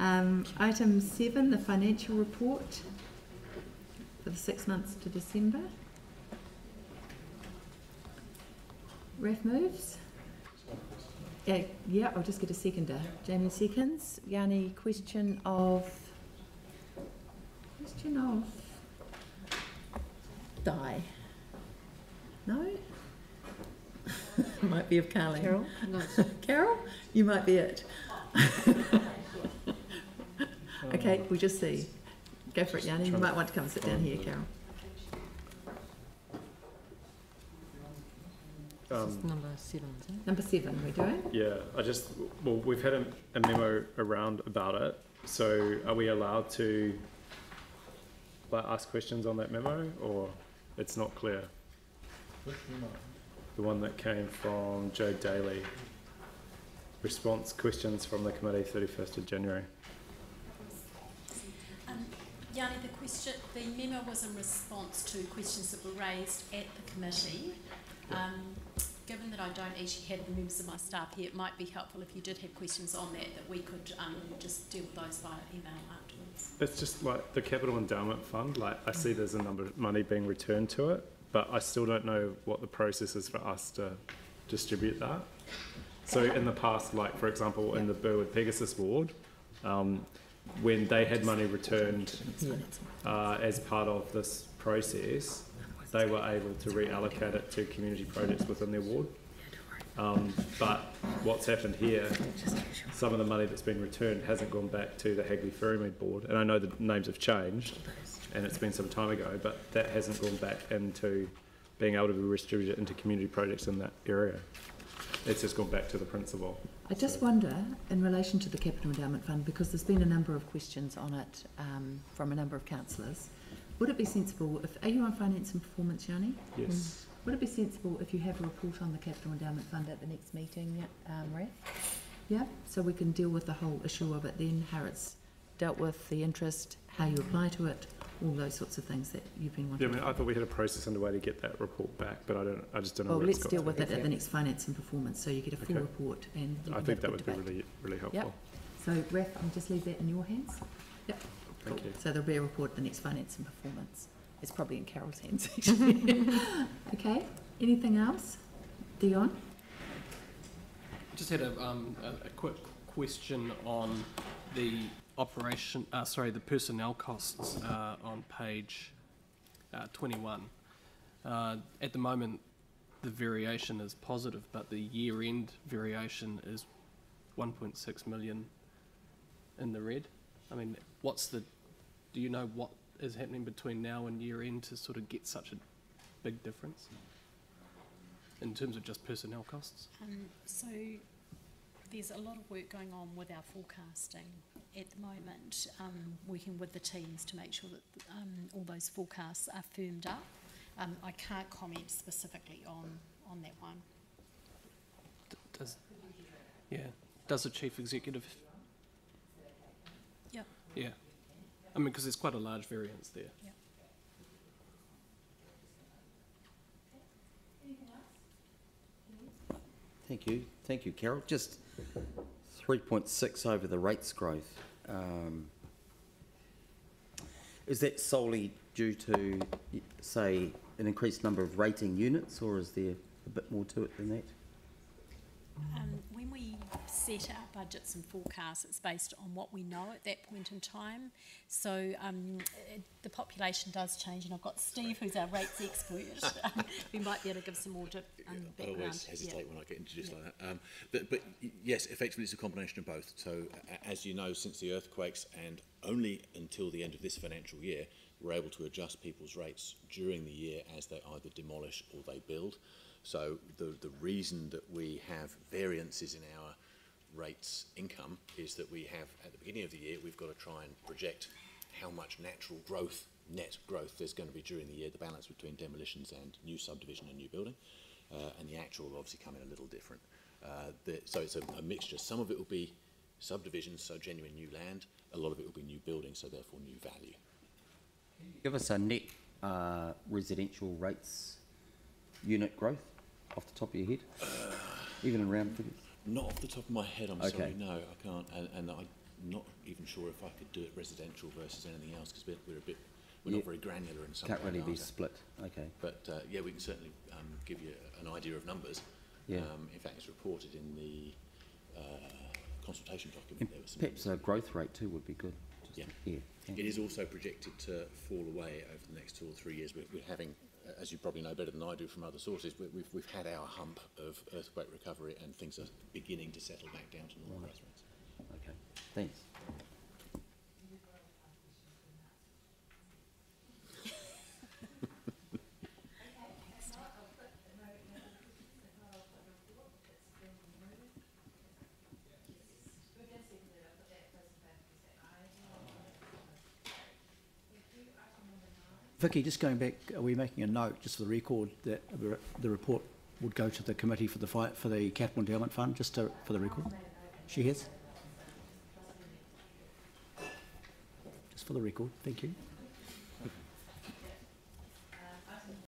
Item 7, the financial report for the 6 months to December. Raf moves. Yeah, I'll just get a seconder. Jamie seconds. Yanni, question of die. No? Might be of Carly. Carol? No. Carol? You might be it. Okay, we'll just see. Go for it, Yanni. You might want to come sit down here, Carol. Number 7, is it? Number 7, we're doing? Yeah, we've had a memo around about it. So are we allowed to ask questions on that memo, or it's not clear? Which memo? The one that came from Joe Daly. Response questions from the committee, 31st of January. Yanni, the memo was in response to questions that were raised at the committee. Given that I don't actually have the members of my staff here, it might be helpful if you did have questions on that we could just deal with those via email afterwards. It's just like the Capital Endowment Fund, I see there's a number of money being returned to it, but I still don't know what the process is for us to distribute that. So in the past, for example, in the Burwood Pegasus ward, when they had money returned as part of this process, they were able to reallocate it to community projects within their ward. But what's happened here, some of the money that's been returned hasn't gone back to the Hagley Ferrymead board. And I know the names have changed and it's been some time ago, but that hasn't gone back into being able to be redistributed into community projects in that area. It's just gone back to the principal. I just wonder, in relation to the Capital Endowment Fund, because there's been a number of questions on it from a number of councillors, would it be sensible, are you on finance and performance, Yanni? Yes. Would it be sensible if you have a report on the Capital Endowment Fund at the next meeting, Raf? Yeah, so we can deal with the whole issue of it then, how it's dealt with, the interest, how you apply to it, all those sorts of things that you've been wanting. Yeah, I thought we had a process underway to get that report back, but I just don't know. Well, let's deal with it at the next finance and performance, so you get a full report, and I think that would be really, really helpful. Yep. So, Raf, I'll just leave that in your hands. Yep. Thank you. So there'll be a report at the next finance and performance. It's probably in Carol's hands, actually. Okay. Anything else, Dion? Just had a quick question on the the personnel costs on page 21. At the moment, the variation is positive, but the year-end variation is 1.6 million in the red. I mean, do you know what is happening between now and year-end to sort of get such a big difference in terms of just personnel costs? So there's a lot of work going on with our forecasting at the moment, working with the teams to make sure that all those forecasts are firmed up. I can't comment specifically on that one. Does the chief executive? Yep. Yeah. I mean, because there's quite a large variance there. Yep. Thank you, Carol. Just 3.6 over the rates growth. Is that solely due to, say, an increased number of rating units, or is there a bit more to it than that? When we set our budgets and forecasts, it's based on what we know at that point in time. So the population does change, and I've got Steve, who's our rates expert, who might be able to give some more background. I always hesitate when I get introduced like that. But yes, effectively it's a combination of both. So as you know, since the earthquakes and only until the end of this financial year, we're able to adjust people's rates during the year as they either demolish or they build. So the reason that we have variances in our rates income is that we have, at the beginning of the year, we've got to try and project how much natural growth, net growth, there's going to be during the year, the balance between demolitions and new subdivision and new building. And the actual will obviously come in a little different. So it's a mixture. Some of it will be subdivisions, so genuine new land. A lot of it will be new buildings, so therefore new value. Give us a net residential rates unit growth off the top of your head, even in round figures. Not off the top of my head, I'm sorry, no, I can't, and I'm not even wasn't sure if I could do it residential versus anything else, because we're Yeah. not very granular in some Can't really be data. split, okay. But yeah, we can certainly give you an idea of numbers. Yeah. In fact, it's reported in the consultation document. And There was some perhaps a growth rate too would be good. Just- Yeah. Yeah. thank It you. is also projected to fall away over the next 2 or 3 years. We're having, as you probably know better than I do from other sources, we've had our hump of earthquake recovery, and things are beginning to settle back down to normal growth rates. Okay, thanks. Vicky, just going back, are we making a note, just for the record, that the report would go to the committee for the Capital Endowment Fund, just for the record? She has? Just for the record, thank you.